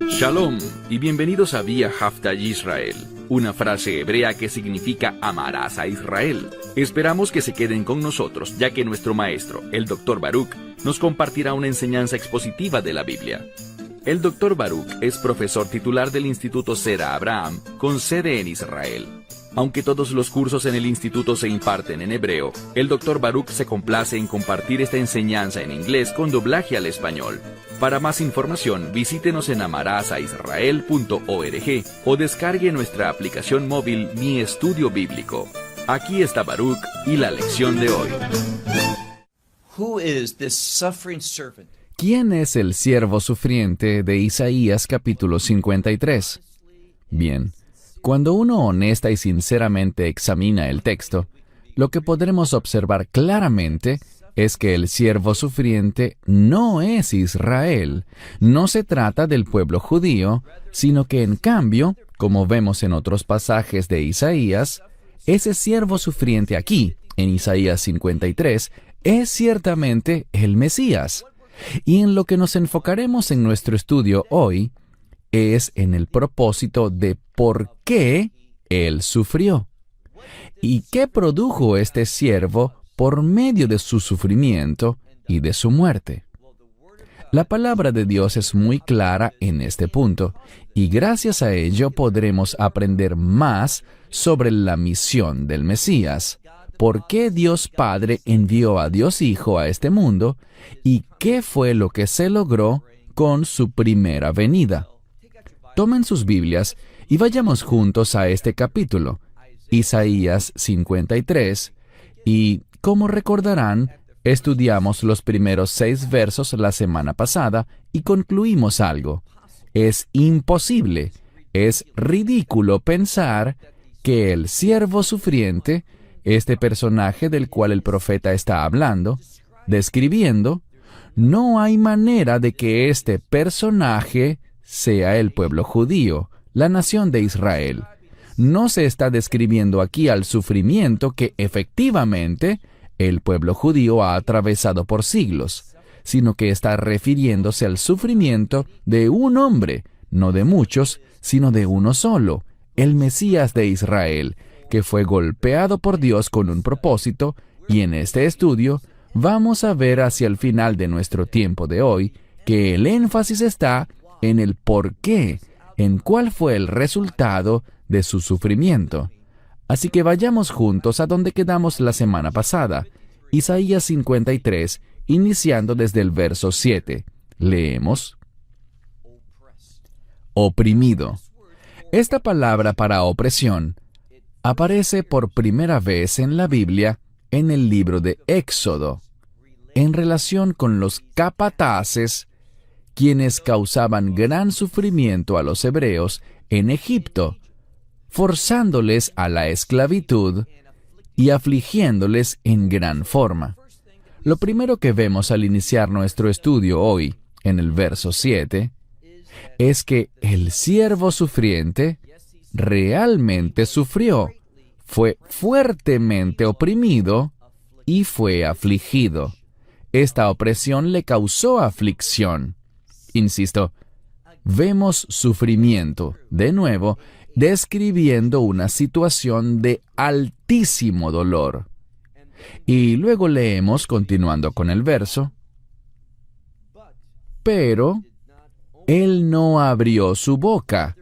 Shalom y bienvenidos a Vía Haftaj Israel, una frase hebrea que significa amarás a Israel. Esperamos que se queden con nosotros, ya que nuestro maestro, el Dr. Baruch, nos compartirá una enseñanza expositiva de la Biblia. El Dr. Baruch es profesor titular del Instituto Zera Abraham, con sede en Israel. Aunque todos los cursos en el instituto se imparten en hebreo, el Dr. Baruch se complace en compartir esta enseñanza en inglés con doblaje al español. Para más información, visítenos en amarasaisrael.org o descargue nuestra aplicación móvil Mi Estudio Bíblico. Aquí está Baruch y la lección de hoy. ¿Quién es el siervo sufriente de Isaías capítulo 53? Bien, cuando uno honesta y sinceramente examina el texto, lo que podremos observar claramente es que el siervo sufriente no es Israel. No se trata del pueblo judío, sino que en cambio, como vemos en otros pasajes de Isaías, ese siervo sufriente aquí, en Isaías 53, es ciertamente el Mesías. Y en lo que nos enfocaremos en nuestro estudio hoy es en el propósito de por qué Él sufrió. ¿Y qué produjo este siervo por medio de su sufrimiento y de su muerte? La palabra de Dios es muy clara en este punto, y gracias a ello podremos aprender más sobre la misión del Mesías, por qué Dios Padre envió a Dios Hijo a este mundo, y qué fue lo que se logró con su primera venida. Tomen sus Biblias y vayamos juntos a este capítulo, Isaías 53, y, como recordarán, estudiamos los primeros 6 versos la semana pasada y concluimos algo. Es imposible, es ridículo pensar que el siervo sufriente, este personaje del cual el profeta está hablando, describiendo, no hay manera de que este personaje sea el pueblo judío, la nación de Israel. No se está describiendo aquí al sufrimiento que efectivamente el pueblo judío ha atravesado por siglos, sino que está refiriéndose al sufrimiento de un hombre, no de muchos, sino de uno solo, el Mesías de Israel, que fue golpeado por Dios con un propósito, y en este estudio vamos a ver hacia el final de nuestro tiempo de hoy que el énfasis está en el por qué, en cuál fue el resultado de su sufrimiento. Así que vayamos juntos a donde quedamos la semana pasada, Isaías 53, iniciando desde el verso 7. Leemos: oprimido. Esta palabra para opresión aparece por primera vez en la Biblia en el libro de Éxodo, en relación con los capataces, quienes causaban gran sufrimiento a los hebreos en Egipto, forzándoles a la esclavitud y afligiéndoles en gran forma. Lo primero que vemos al iniciar nuestro estudio hoy, en el verso 7, es que el siervo sufriente realmente sufrió, fue fuertemente oprimido y fue afligido. Esta opresión le causó aflicción. Insisto, vemos sufrimiento, de nuevo, describiendo una situación de altísimo dolor. Y luego leemos, continuando con el verso, pero él no abrió su boca,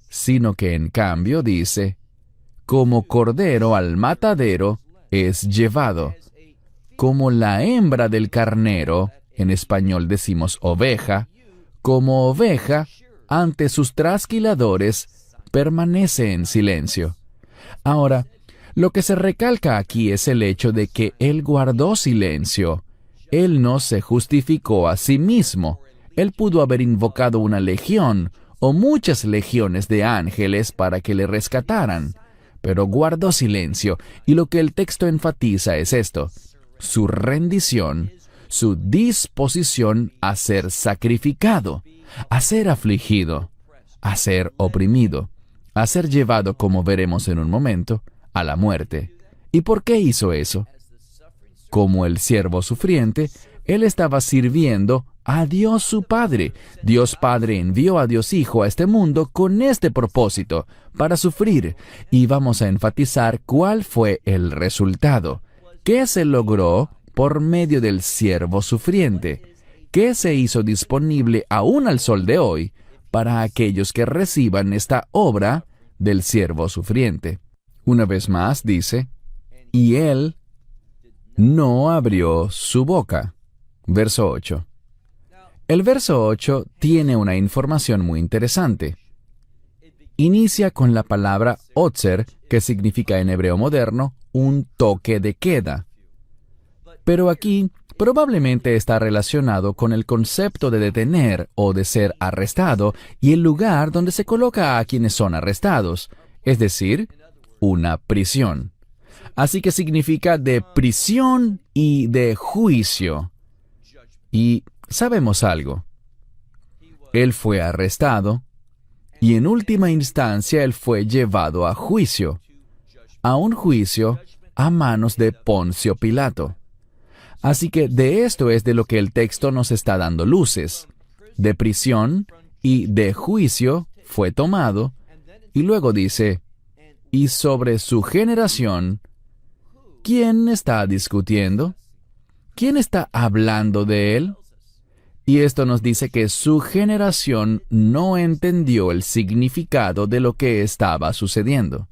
sino que en cambio dice, como cordero al matadero es llevado, como la hembra del carnero, en español decimos oveja, como oveja ante sus trasquiladores, permanece en silencio. Ahora, lo que se recalca aquí es el hecho de que Él guardó silencio. Él no se justificó a sí mismo. Él pudo haber invocado una legión o muchas legiones de ángeles para que le rescataran, pero guardó silencio, y lo que el texto enfatiza es esto: su rendición, su disposición a ser sacrificado, a ser afligido, a ser oprimido, a ser llevado, como veremos en un momento, a la muerte. ¿Y por qué hizo eso? Como el siervo sufriente, Él estaba sirviendo a Dios su Padre. Dios Padre envió a Dios Hijo a este mundo con este propósito, para sufrir. Y vamos a enfatizar cuál fue el resultado. ¿Qué se logró por medio del siervo sufriente? ¿Qué se hizo disponible aún al sol de hoy para aquellos que reciban esta obra del siervo sufriente? Una vez más dice, y él no abrió su boca. Verso 8. El verso 8 tiene una información muy interesante. Inicia con la palabra otzer, que significa en hebreo moderno un toque de queda. Pero aquí probablemente está relacionado con el concepto de detener o de ser arrestado y el lugar donde se coloca a quienes son arrestados, es decir, una prisión. Así que significa de prisión y de juicio. Y sabemos algo. Él fue arrestado y en última instancia él fue llevado a juicio. A un juicio a manos de Poncio Pilato. Así que de esto es de lo que el texto nos está dando luces. De prisión y de juicio fue tomado, y luego dice, y sobre su generación, ¿quién está discutiendo? ¿Quién está hablando de él? Y esto nos dice que su generación no entendió el significado de lo que estaba sucediendo.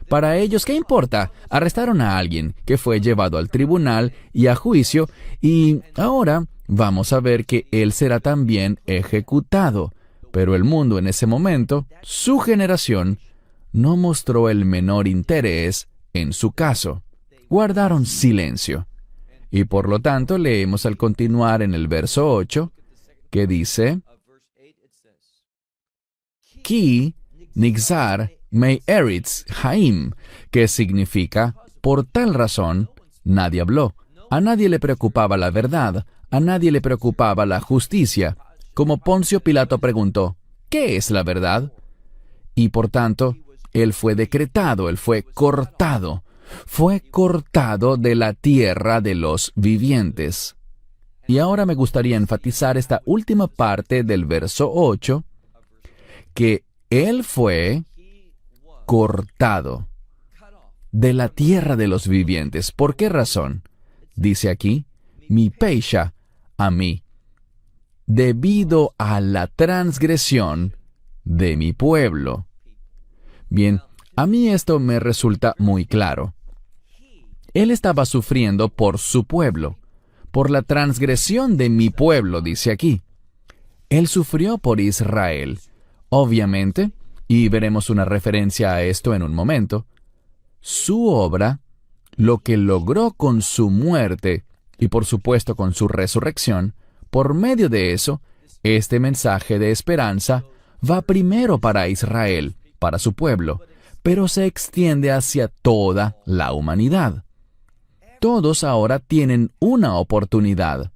Para ellos, ¿qué importa? Arrestaron a alguien que fue llevado al tribunal y a juicio, y ahora vamos a ver que él será también ejecutado. Pero el mundo en ese momento, su generación, no mostró el menor interés en su caso. Guardaron silencio. Y por lo tanto leemos al continuar en el verso 8, que dice, Ki nigzar mei eritz haim, que significa, por tal razón, nadie habló. A nadie le preocupaba la verdad, a nadie le preocupaba la justicia. Como Poncio Pilato preguntó, ¿qué es la verdad? Y por tanto, él fue decretado, él fue cortado de la tierra de los vivientes. Y ahora me gustaría enfatizar esta última parte del verso 8, que él fue cortado de la tierra de los vivientes. ¿Por qué razón? Dice aquí, mi peisha, a mí, debido a la transgresión de mi pueblo. Bien, a mí esto me resulta muy claro. Él estaba sufriendo por su pueblo, por la transgresión de mi pueblo, dice aquí. Él sufrió por Israel. Obviamente, y veremos una referencia a esto en un momento, su obra, lo que logró con su muerte y por supuesto con su resurrección, por medio de eso, este mensaje de esperanza va primero para Israel, para su pueblo, pero se extiende hacia toda la humanidad. Todos ahora tienen una oportunidad.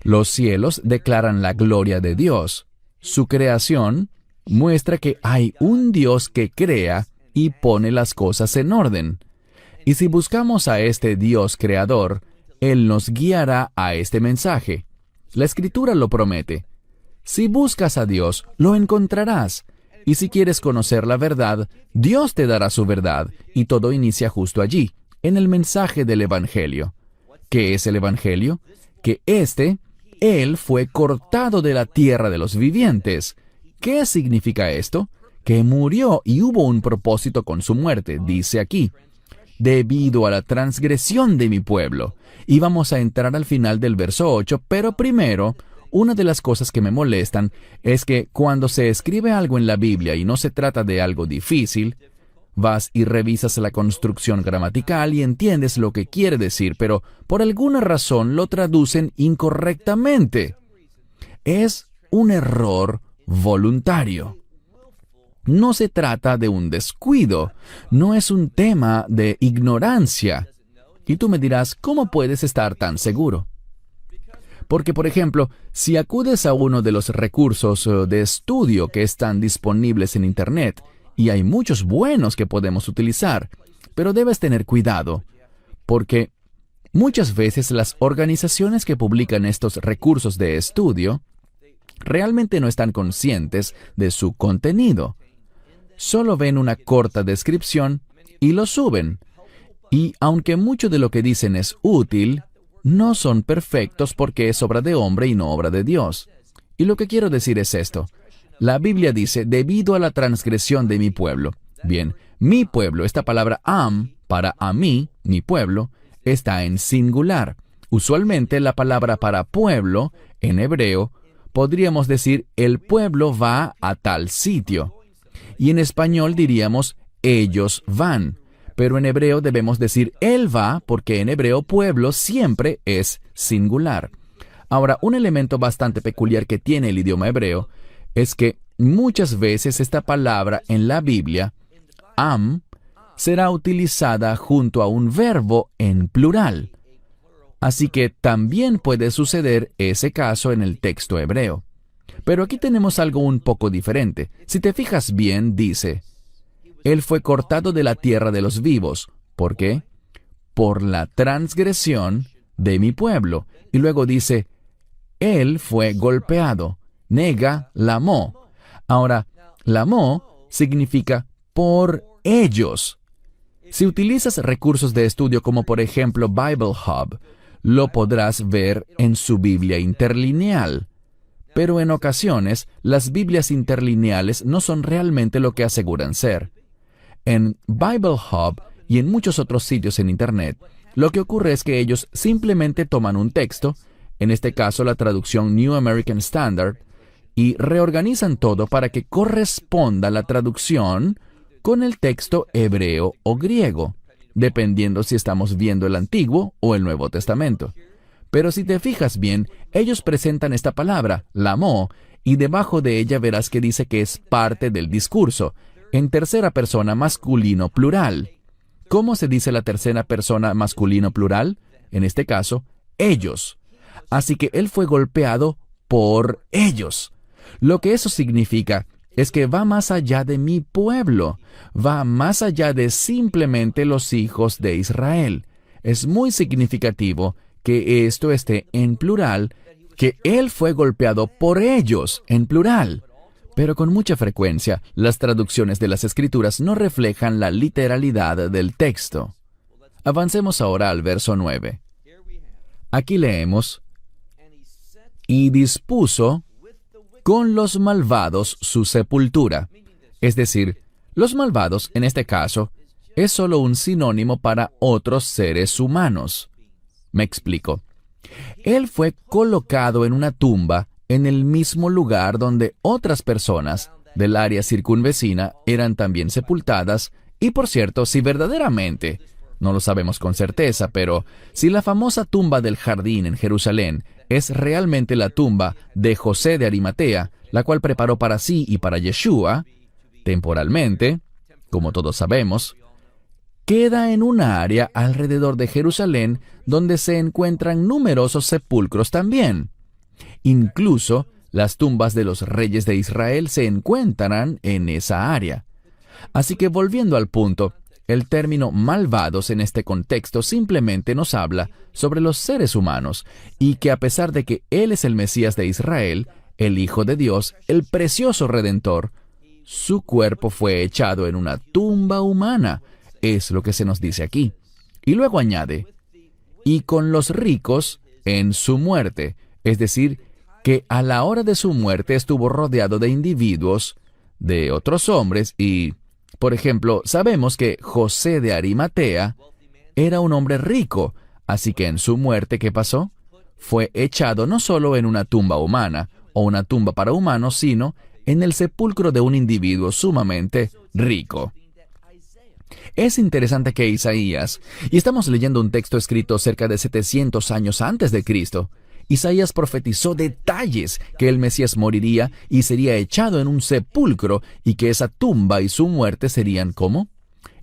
Los cielos declaran la gloria de Dios. Su creación muestra que hay un Dios que crea y pone las cosas en orden. Y si buscamos a este Dios creador, Él nos guiará a este mensaje. La Escritura lo promete. Si buscas a Dios, lo encontrarás. Y si quieres conocer la verdad, Dios te dará su verdad. Y todo inicia justo allí, en el mensaje del Evangelio. ¿Qué es el Evangelio? Que Él fue cortado de la tierra de los vivientes. ¿Qué significa esto? Que murió y hubo un propósito con su muerte, dice aquí, debido a la transgresión de mi pueblo. Y vamos a entrar al final del verso 8, pero primero, una de las cosas que me molestan es que cuando se escribe algo en la Biblia y no se trata de algo difícil, vas y revisas la construcción gramatical y entiendes lo que quiere decir, pero por alguna razón lo traducen incorrectamente. Es un error voluntario. No se trata de un descuido, no es un tema de ignorancia. Y tú me dirás, ¿cómo puedes estar tan seguro? Porque, por ejemplo, si acudes a uno de los recursos de estudio que están disponibles en Internet, y hay muchos buenos que podemos utilizar, pero debes tener cuidado, porque Muchas veces las organizaciones que publican estos recursos de estudio realmente no están conscientes de su contenido. Solo ven una corta descripción y lo suben. Y aunque mucho de lo que dicen es útil, no son perfectos porque es obra de hombre y no obra de Dios. Y lo que quiero decir es esto. La Biblia dice, debido a la transgresión de mi pueblo. Bien, mi pueblo, esta palabra para a mí, mi pueblo, está en singular. Usualmente la palabra para pueblo, en hebreo, podríamos decir, el pueblo va a tal sitio. Y en español diríamos, ellos van. Pero en hebreo debemos decir, él va, porque en hebreo pueblo siempre es singular. Ahora, un elemento bastante peculiar que tiene el idioma hebreo es que muchas veces esta palabra en la Biblia, será utilizada junto a un verbo en plural. Así que también puede suceder ese caso en el texto hebreo. Pero aquí tenemos algo un poco diferente. Si te fijas bien, dice, Él fue cortado de la tierra de los vivos. ¿Por qué? Por la transgresión de mi pueblo. Y luego dice, Él fue golpeado. Nega, lamó. Ahora, lamó significa por ellos. Si utilizas recursos de estudio como por ejemplo Bible Hub, lo podrás ver en su Biblia interlineal. Pero en ocasiones, las Biblias interlineales no son realmente lo que aseguran ser. En Bible Hub y en muchos otros sitios en Internet, lo que ocurre es que ellos simplemente toman un texto, en este caso la traducción New American Standard, y reorganizan todo para que corresponda la traducción con el texto hebreo o griego, dependiendo si estamos viendo el Antiguo o el Nuevo Testamento. Pero si te fijas bien, ellos presentan esta palabra, lamó, y debajo de ella verás que dice que es parte del discurso, en tercera persona masculino plural. ¿Cómo se dice la tercera persona masculino plural? En este caso, ellos. Así que él fue golpeado por ellos. Lo que eso significa es que va más allá de mi pueblo, va más allá de simplemente los hijos de Israel. Es muy significativo que esto esté en plural, que él fue golpeado por ellos, en plural. Pero con mucha frecuencia, las traducciones de las Escrituras no reflejan la literalidad del texto. Avancemos ahora al verso 9. Aquí leemos, y dispuso con los malvados su sepultura. Es decir, los malvados, en este caso, es solo un sinónimo para otros seres humanos. Me explico. Él fue colocado en una tumba en el mismo lugar donde otras personas del área circunvecina eran también sepultadas, y por cierto, si verdaderamente, no lo sabemos con certeza, pero si la famosa tumba del jardín en Jerusalén es realmente la tumba de José de Arimatea, la cual preparó para sí y para Yeshua, temporalmente, como todos sabemos, queda en una área alrededor de Jerusalén donde se encuentran numerosos sepulcros también. Incluso las tumbas de los reyes de Israel se encuentran en esa área. Así que volviendo al punto, el término malvados en este contexto simplemente nos habla sobre los seres humanos y que a pesar de que Él es el Mesías de Israel, el Hijo de Dios, el precioso Redentor, su cuerpo fue echado en una tumba humana. Es lo que se nos dice aquí. Y luego añade, y con los ricos en su muerte, es decir, que a la hora de su muerte estuvo rodeado de individuos, de otros hombres y, por ejemplo, sabemos que José de Arimatea era un hombre rico, así que en su muerte, ¿qué pasó? Fue echado no solo en una tumba humana o una tumba para humanos, sino en el sepulcro de un individuo sumamente rico. Es interesante que Isaías, y estamos leyendo un texto escrito cerca de 700 años antes de Cristo, Isaías profetizó detalles que el Mesías moriría y sería echado en un sepulcro y que esa tumba y su muerte serían ¿cómo?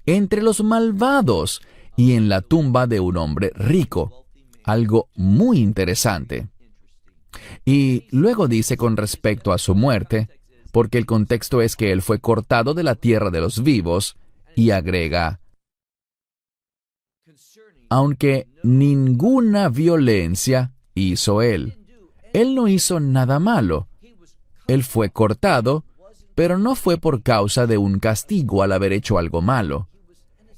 Entre los malvados y en la tumba de un hombre rico. Algo muy interesante. Y luego dice con respecto a su muerte, porque el contexto es que él fue cortado de la tierra de los vivos, y agrega, aunque ninguna violencia hizo él. Él no hizo nada malo. Él fue cortado, pero no fue por causa de un castigo al haber hecho algo malo.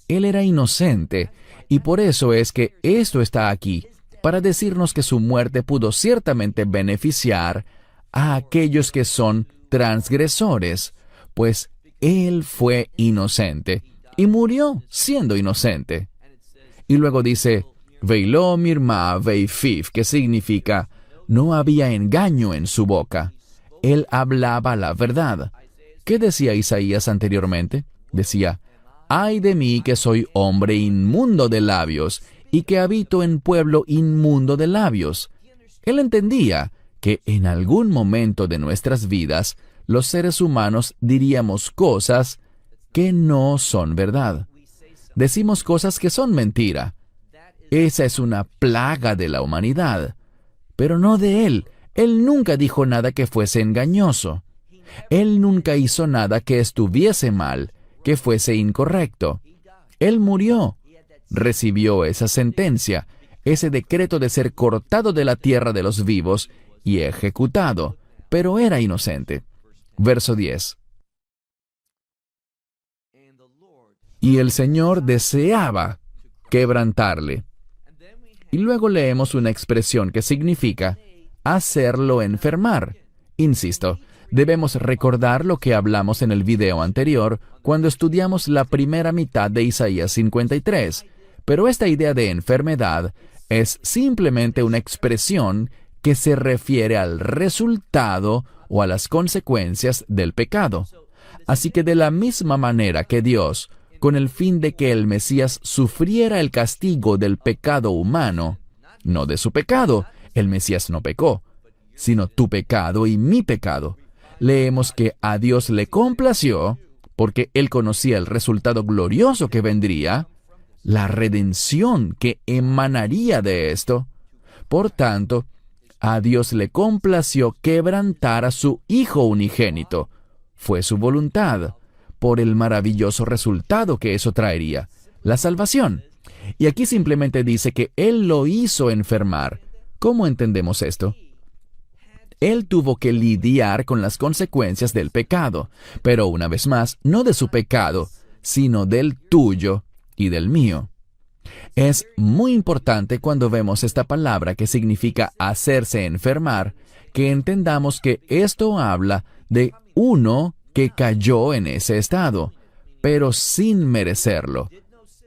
Él era inocente, y por eso es que esto está aquí, para decirnos que su muerte pudo ciertamente beneficiar a aquellos que son transgresores, pues él fue inocente, y murió siendo inocente. Y luego dice, Veiló mirma veifiv, que significa, no había engaño en su boca. Él hablaba la verdad. ¿Qué decía Isaías anteriormente? Decía, ay de mí que soy hombre inmundo de labios, y que habito en pueblo inmundo de labios. Él entendía que en algún momento de nuestras vidas, los seres humanos diríamos cosas que no son verdad. Decimos cosas que son mentira. Esa es una plaga de la humanidad, pero no de él. Él nunca dijo nada que fuese engañoso. Él nunca hizo nada que estuviese mal, que fuese incorrecto. Él murió, recibió esa sentencia, ese decreto de ser cortado de la tierra de los vivos y ejecutado, pero era inocente. Verso 10. Y el Señor deseaba quebrantarle. Y luego leemos una expresión que significa hacerlo enfermar. Insisto, debemos recordar lo que hablamos en el video anterior cuando estudiamos la primera mitad de Isaías 53, pero esta idea de enfermedad es simplemente una expresión que se refiere al resultado o a las consecuencias del pecado. Así que de la misma manera que Dios, con el fin de que el Mesías sufriera el castigo del pecado humano, no de su pecado, el Mesías no pecó, sino tu pecado y mi pecado. Leemos que a Dios le complació, porque Él conocía el resultado glorioso que vendría, la redención que emanaría de esto. Por tanto, a Dios le complació quebrantar a su Hijo unigénito. Fue su voluntad, por el maravilloso resultado que eso traería, la salvación. Y aquí simplemente dice que Él lo hizo enfermar. ¿Cómo entendemos esto? Él tuvo que lidiar con las consecuencias del pecado, pero una vez más, no de su pecado, sino del tuyo y del mío. Es muy importante cuando vemos esta palabra que significa hacerse enfermar, que entendamos que esto habla de uno que cayó en ese estado, pero sin merecerlo.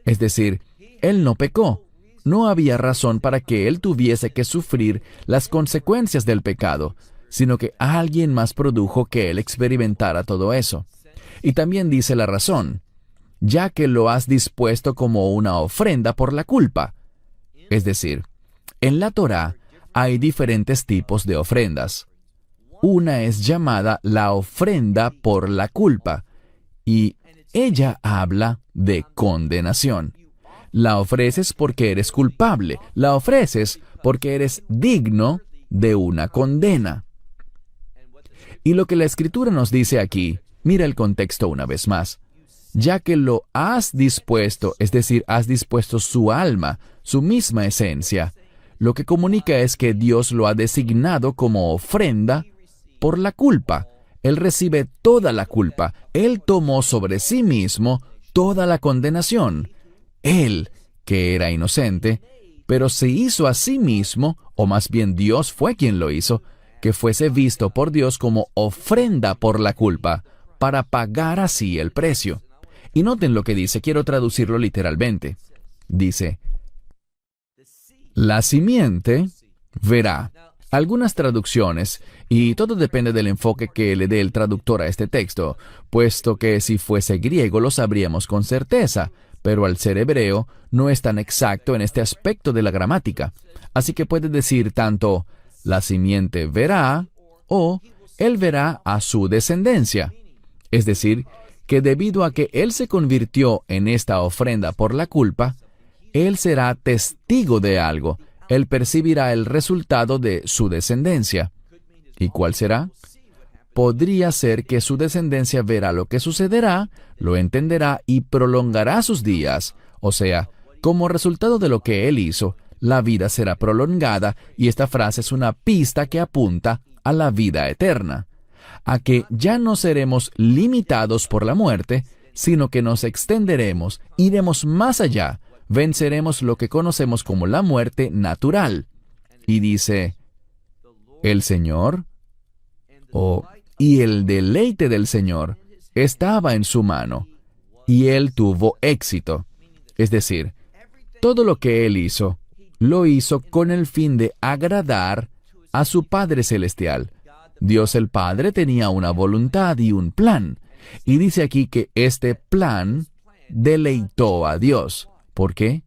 Es decir, él no pecó. No había razón para que él tuviese que sufrir las consecuencias del pecado, sino que alguien más produjo que él experimentara todo eso. Y también dice la razón, ya que lo has dispuesto como una ofrenda por la culpa. Es decir, en la Torá hay diferentes tipos de ofrendas. Una es llamada la ofrenda por la culpa, y ella habla de condenación. La ofreces porque eres culpable, la ofreces porque eres digno de una condena. Y lo que la Escritura nos dice aquí, mira el contexto una vez más, ya que lo has dispuesto, es decir, has dispuesto su alma, su misma esencia, lo que comunica es que Dios lo ha designado como ofrenda por la culpa. Él recibe toda la culpa. Él tomó sobre sí mismo toda la condenación. Él, que era inocente, pero se hizo a sí mismo, o más bien Dios fue quien lo hizo, que fuese visto por Dios como ofrenda por la culpa, para pagar así el precio. Y noten lo que dice, quiero traducirlo literalmente. Dice, la simiente verá. Algunas traducciones, y todo depende del enfoque que le dé el traductor a este texto, puesto que si fuese griego lo sabríamos con certeza, pero al ser hebreo no es tan exacto en este aspecto de la gramática. Así que puede decir tanto, la simiente verá, o él verá a su descendencia. Es decir, que debido a que él se convirtió en esta ofrenda por la culpa, él será testigo de algo. Él percibirá el resultado de su descendencia. ¿Y cuál será? Podría ser que su descendencia verá lo que sucederá, lo entenderá y prolongará sus días, o sea, Como resultado de lo que Él hizo, la vida será prolongada, y esta frase es una pista que apunta a la vida eterna, a que ya no seremos limitados por la muerte, sino que nos extenderemos, iremos más allá, venceremos lo que conocemos como la muerte natural. Y dice, el Señor, y el deleite del Señor estaba en su mano, y Él tuvo éxito. Es decir, todo lo que Él hizo, lo hizo con el fin de agradar a su Padre Celestial. Dios el Padre tenía una voluntad y un plan. Y dice aquí que este plan deleitó a Dios. ¿Por qué?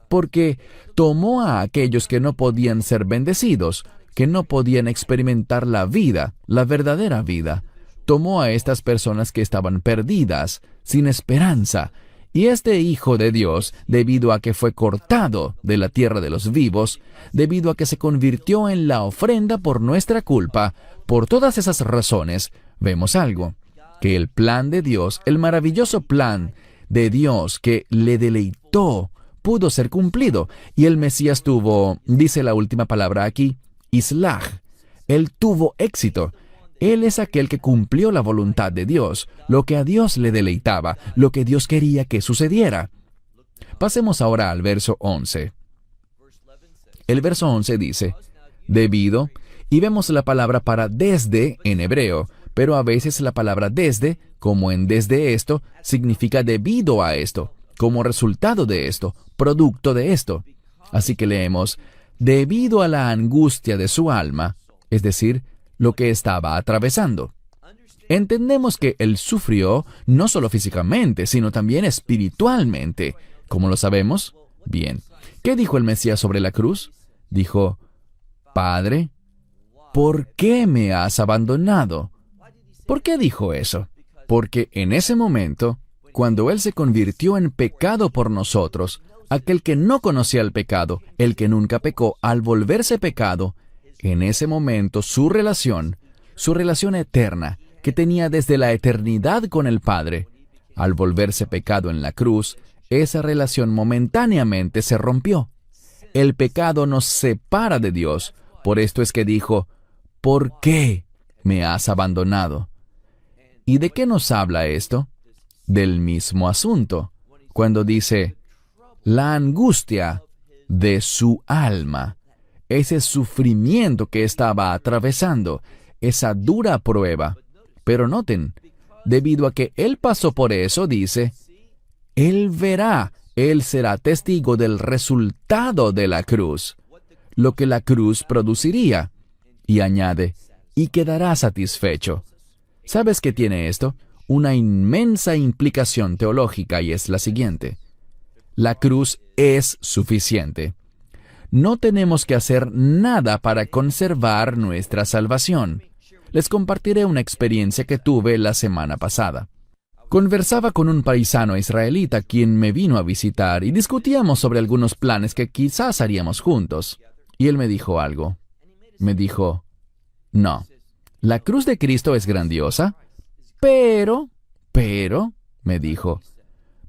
Porque tomó a aquellos que no podían ser bendecidos, que no podían experimentar la vida, la verdadera vida. Tomó a estas personas que estaban perdidas, sin esperanza. Y este Hijo de Dios, debido a que fue cortado de la tierra de los vivos, debido a que se convirtió en la ofrenda por nuestra culpa, por todas esas razones, vemos algo, que el plan de Dios, el maravilloso plan de Dios que le deleitó, pudo ser cumplido. Y el Mesías tuvo, dice la última palabra aquí, islaj. Él tuvo éxito. Él es aquel que cumplió la voluntad de Dios, lo que a Dios le deleitaba, lo que Dios quería que sucediera. Pasemos ahora al verso 11. El verso 11 dice, debido, y vemos la palabra para desde en hebreo, pero a veces la palabra desde, como en desde esto, significa debido a esto, como resultado de esto, producto de esto. Así que leemos, debido a la angustia de su alma, es decir, lo que estaba atravesando. Entendemos que Él sufrió no solo físicamente, sino también espiritualmente. ¿Cómo lo sabemos? Bien. ¿Qué dijo el Mesías sobre la cruz? Dijo, Padre, ¿por qué me has abandonado? ¿Por qué dijo eso? Porque en ese momento, cuando Él se convirtió en pecado por nosotros, aquel que no conocía el pecado, el que nunca pecó, al volverse pecado, en ese momento su relación eterna, que tenía desde la eternidad con el Padre, al volverse pecado en la cruz, esa relación momentáneamente se rompió. El pecado nos separa de Dios. Por esto es que dijo, ¿por qué me has abandonado? ¿Y de qué nos habla esto? Del mismo asunto, cuando dice, la angustia de su alma. Ese sufrimiento que estaba atravesando, esa dura prueba. Pero noten, debido a que Él pasó por eso, dice, Él verá, Él será testigo del resultado de la cruz, lo que la cruz produciría. Y añade, y quedará satisfecho. ¿Sabes qué tiene esto? Una inmensa implicación teológica, y es la siguiente. La cruz es suficiente. No tenemos que hacer nada para conservar nuestra salvación. Les compartiré una experiencia que tuve la semana pasada. Conversaba con un paisano israelita quien me vino a visitar y discutíamos sobre algunos planes que quizás haríamos juntos. Y él me dijo algo. Me dijo, no, la cruz de Cristo es grandiosa, pero, me dijo,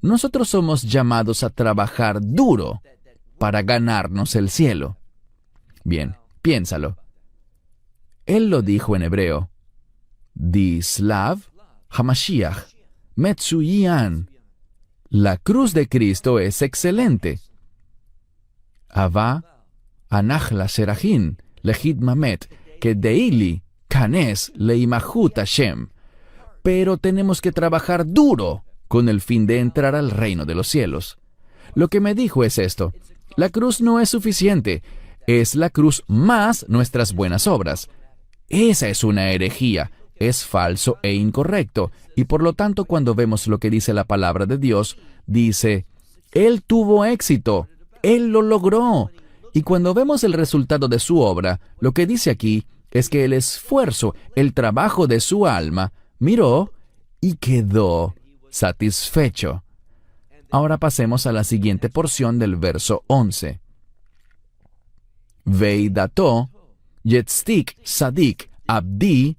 nosotros somos llamados a trabajar duro para ganarnos el cielo. Bien, piénsalo. Él lo dijo en hebreo. Dislav Hamashiach Metsuyan. La cruz de Cristo es excelente. Ava Anachla Serajin Lehid Mamet que Deili Kanes Leimahut Hashem. Pero tenemos que trabajar duro con el fin de entrar al reino de los cielos. Lo que me dijo es esto. La cruz no es suficiente. Es la cruz más nuestras buenas obras. Esa es una herejía. Es falso e incorrecto. Y por lo tanto, cuando vemos lo que dice la palabra de Dios, dice, Él tuvo éxito. Él lo logró. Y cuando vemos el resultado de su obra, lo que dice aquí es que el esfuerzo, el trabajo de su alma, miró y quedó satisfecho. Ahora pasemos a la siguiente porción del verso 11. Veidato yetztik sadik abdi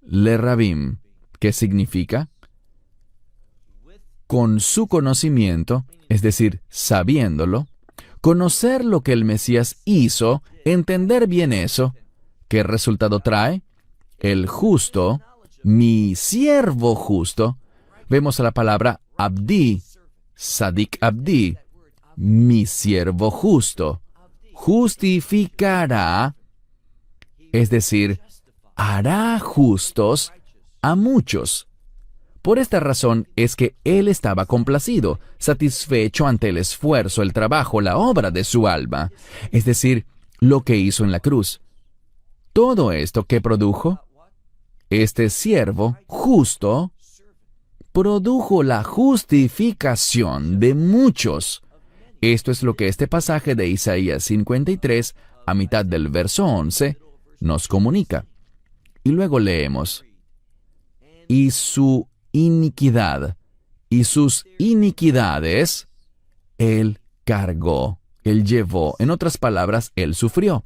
le rabim. ¿Qué significa? con su conocimiento, es decir, sabiéndolo, conocer lo que el Mesías hizo, entender bien eso, ¿qué resultado trae? El justo, mi siervo justo. Vemos la palabra abdi, sadik abdi, mi siervo justo. Justificará, es decir, hará justos a muchos. Por esta razón es que él estaba complacido, satisfecho ante el esfuerzo, el trabajo, la obra de su alma, es decir, lo que hizo en la cruz. Todo esto que produjo, este siervo justo, produjo la justificación de muchos. Esto es lo que este pasaje de Isaías 53, a mitad del verso 11, nos comunica. Y luego leemos, y su iniquidad y sus iniquidades, él cargó, él llevó, en otras palabras, él sufrió.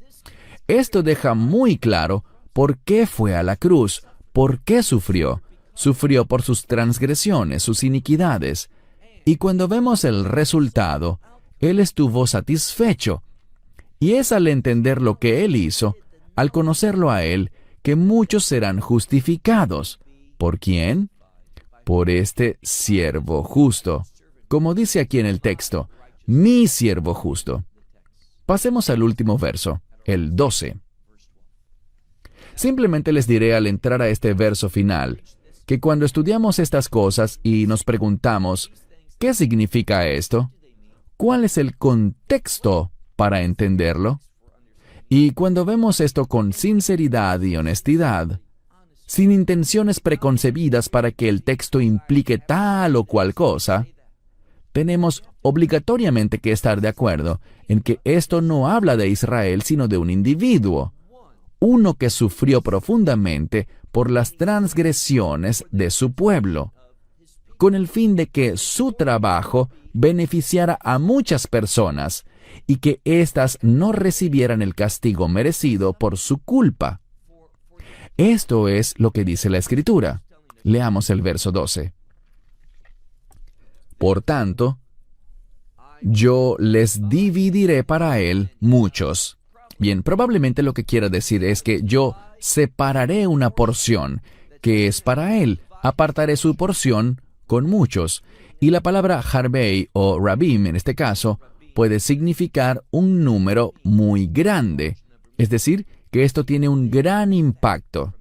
Esto deja muy claro por qué fue a la cruz, por qué sufrió. Sufrió por sus transgresiones, sus iniquidades. Y cuando vemos el resultado, él estuvo satisfecho. Y es al entender lo que él hizo, al conocerlo a él, que muchos serán justificados. ¿Por quién? Por este siervo justo. Como dice aquí en el texto, mi siervo justo. Pasemos al último verso, el 12. Simplemente les diré al entrar a este verso final, que cuando estudiamos estas cosas y nos preguntamos, ¿qué significa esto? ¿Cuál es el contexto para entenderlo? Y cuando vemos esto con sinceridad y honestidad, sin intenciones preconcebidas para que el texto implique tal o cual cosa, tenemos obligatoriamente que estar de acuerdo en que esto no habla de Israel, sino de un individuo, uno que sufrió profundamente por las transgresiones de su pueblo, con el fin de que su trabajo beneficiara a muchas personas y que éstas no recibieran el castigo merecido por su culpa. Esto es lo que dice la Escritura. Leamos el verso 12. Por tanto, yo les dividiré para él muchos. Bien, probablemente lo que quiera decir es que yo separaré una porción que es para él, apartaré su porción con muchos. Y la palabra Harbei o Rabim, en este caso, puede significar un número muy grande. Es decir, que esto tiene un gran impacto.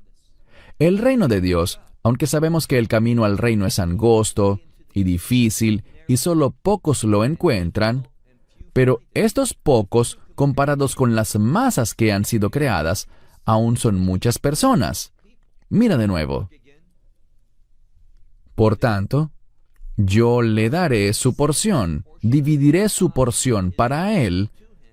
El reino de Dios, aunque sabemos que el camino al reino es angosto y difícil y solo pocos lo encuentran, pero estos pocos, comparados con las masas que han sido creadas, aún son muchas personas. Mira de nuevo. Por tanto, yo le daré su porción, dividiré su porción para él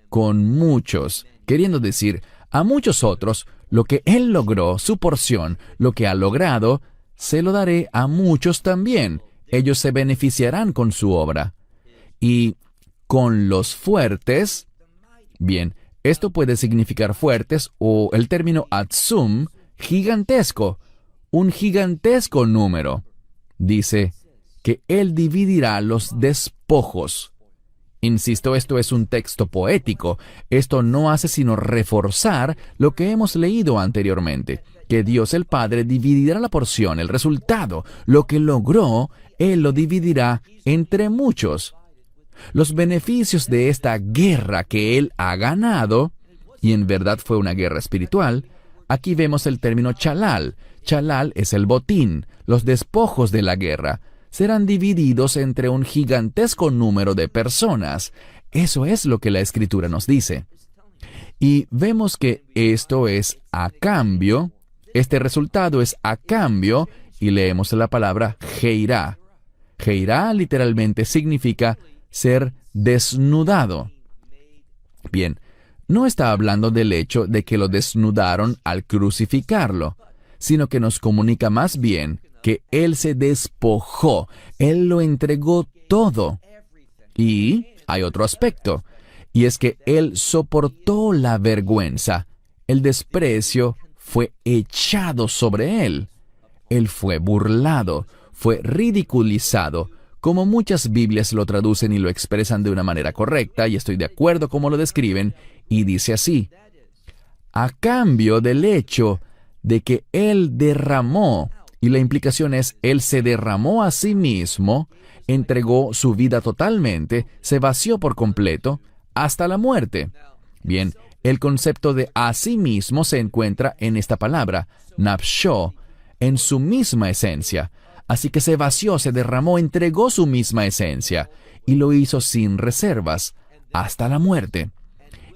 con muchos, queriendo decir, a muchos otros, lo que él logró, su porción, lo que ha logrado, se lo daré a muchos también. Ellos se beneficiarán con su obra. Y con los fuertes, bien, esto puede significar fuertes o el término atzum, gigantesco, un gigantesco número. Dice que él dividirá los despojos. Insisto, esto es un texto poético. Esto no hace sino reforzar lo que hemos leído anteriormente, que Dios el Padre dividirá la porción, el resultado, lo que logró, Él lo dividirá entre muchos. Los beneficios de esta guerra que Él ha ganado, y en verdad fue una guerra espiritual, aquí vemos el término chalal. Chalal es el botín, los despojos de la guerra. Serán divididos entre un gigantesco número de personas. Eso es lo que la Escritura nos dice. Y vemos que esto es a cambio, este resultado es a cambio, y leemos la palabra Geirá. Geirá literalmente significa ser desnudado. Bien, no está hablando del hecho de que lo desnudaron al crucificarlo, sino que nos comunica más bien que Él se despojó, Él lo entregó todo. Y hay otro aspecto, y es que Él soportó la vergüenza, el desprecio fue echado sobre Él. Él fue burlado, fue ridiculizado, como muchas Biblias lo traducen y lo expresan de una manera correcta, y estoy de acuerdo como lo describen, y dice así: a cambio del hecho de que Él derramó, y la implicación es, Él se derramó a sí mismo, entregó su vida totalmente, se vació por completo, hasta la muerte. Bien, el concepto de a sí mismo se encuentra en esta palabra, nafshó, en su misma esencia. Así que se vació, se derramó, entregó su misma esencia, y lo hizo sin reservas, hasta la muerte.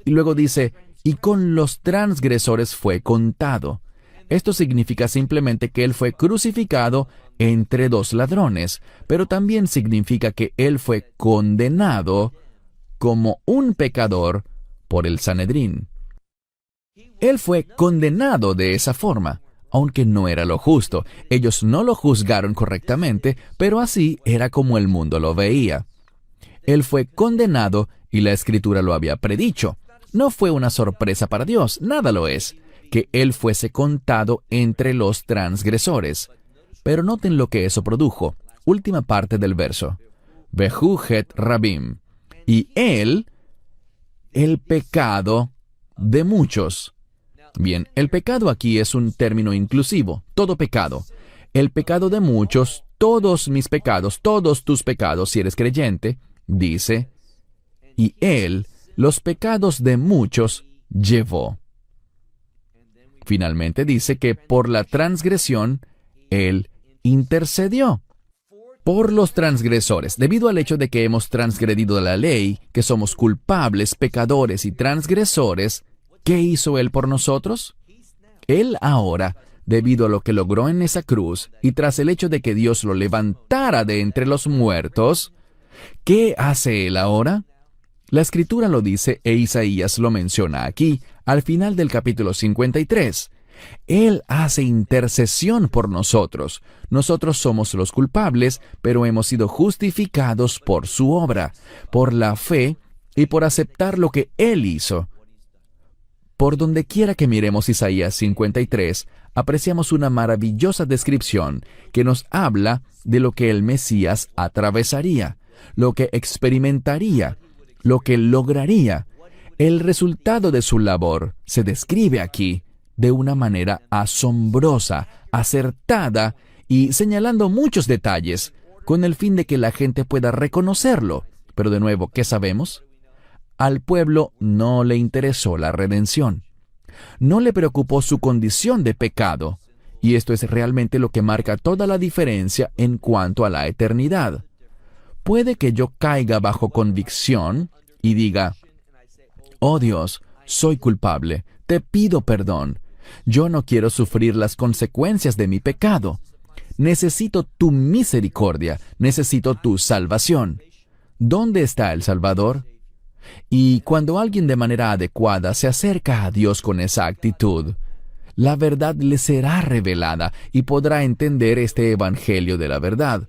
Y luego dice, y con los transgresores fue contado. Esto significa simplemente que Él fue crucificado entre dos ladrones, pero también significa que Él fue condenado como un pecador por el Sanedrín. Él fue condenado de esa forma, aunque no era lo justo. Ellos no lo juzgaron correctamente, pero así era como el mundo lo veía. Él fue condenado y la Escritura lo había predicho. No fue una sorpresa para Dios, nada lo es, que Él fuese contado entre los transgresores. Pero noten lo que eso produjo. Última parte del verso. Behujet Rabim. Y Él, el pecado de muchos. Bien, el pecado aquí es un término inclusivo, todo pecado. El pecado de muchos, todos mis pecados, todos tus pecados, si eres creyente, dice, y Él, los pecados de muchos, llevó. Finalmente dice que por la transgresión, Él intercedió por los transgresores. Debido al hecho de que hemos transgredido la ley, que somos culpables, pecadores y transgresores, ¿qué hizo Él por nosotros? Él ahora, debido a lo que logró en esa cruz, y tras el hecho de que Dios lo levantara de entre los muertos, ¿qué hace Él ahora? La Escritura lo dice e Isaías lo menciona aquí, al final del capítulo 53. Él hace intercesión por nosotros. Nosotros somos los culpables, pero hemos sido justificados por su obra, por la fe y por aceptar lo que Él hizo. Por donde quiera que miremos Isaías 53, apreciamos una maravillosa descripción que nos habla de lo que el Mesías atravesaría, lo que experimentaría, lo que lograría. El resultado de su labor se describe aquí de una manera asombrosa, acertada y señalando muchos detalles, con el fin de que la gente pueda reconocerlo. Pero de nuevo, ¿qué sabemos? Al pueblo no le interesó la redención. No le preocupó su condición de pecado. Y esto es realmente lo que marca toda la diferencia en cuanto a la eternidad. Puede que yo caiga bajo convicción y diga, «Oh Dios, soy culpable, te pido perdón. Yo no quiero sufrir las consecuencias de mi pecado. Necesito tu misericordia, necesito tu salvación». ¿Dónde está el Salvador? Y cuando alguien de manera adecuada se acerca a Dios con esa actitud, la verdad le será revelada y podrá entender este evangelio de la verdad.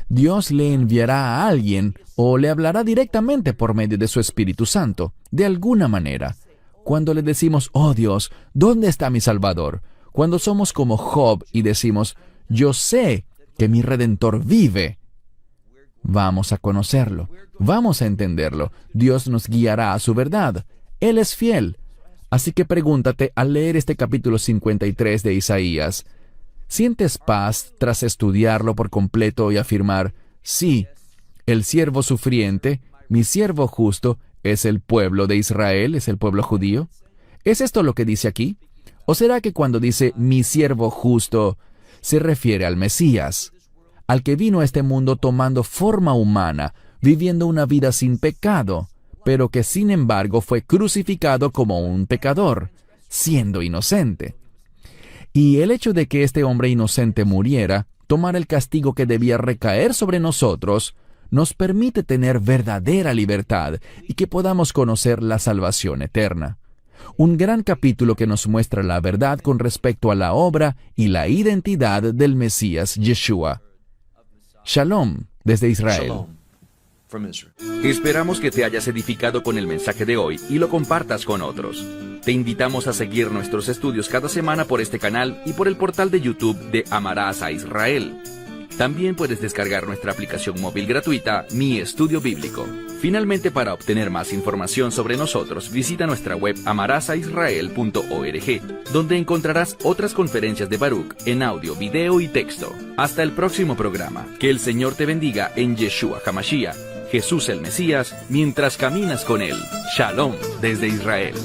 Dios le enviará a alguien o le hablará directamente por medio de su Espíritu Santo, de alguna manera. Cuando le decimos, «Oh Dios, ¿dónde está mi Salvador?», cuando somos como Job y decimos, «Yo sé que mi Redentor vive», vamos a conocerlo, vamos a entenderlo. Dios nos guiará a su verdad. Él es fiel. Así que pregúntate al leer este capítulo 53 de Isaías, ¿sientes paz tras estudiarlo por completo y afirmar, sí, el siervo sufriente, mi siervo justo, es el pueblo de Israel, es el pueblo judío? ¿Es esto lo que dice aquí? ¿O será que cuando dice mi siervo justo, se refiere al Mesías, al que vino a este mundo tomando forma humana, viviendo una vida sin pecado, pero que sin embargo fue crucificado como un pecador, siendo inocente? Y el hecho de que este hombre inocente muriera, tomara el castigo que debía recaer sobre nosotros, nos permite tener verdadera libertad y que podamos conocer la salvación eterna. Un gran capítulo que nos muestra la verdad con respecto a la obra y la identidad del Mesías Yeshua. Shalom desde Israel. Shalom from Israel. Esperamos que te hayas edificado con el mensaje de hoy y lo compartas con otros. Te invitamos a seguir nuestros estudios cada semana por este canal y por el portal de YouTube de Amarás a Israel. También puedes descargar nuestra aplicación móvil gratuita, Mi Estudio Bíblico. Finalmente, para obtener más información sobre nosotros, visita nuestra web amarazaisrael.org, donde encontrarás otras conferencias de Baruch en audio, video y texto. Hasta el próximo programa. Que el Señor te bendiga en Yeshua HaMashiach, Jesús el Mesías, mientras caminas con Él. Shalom desde Israel.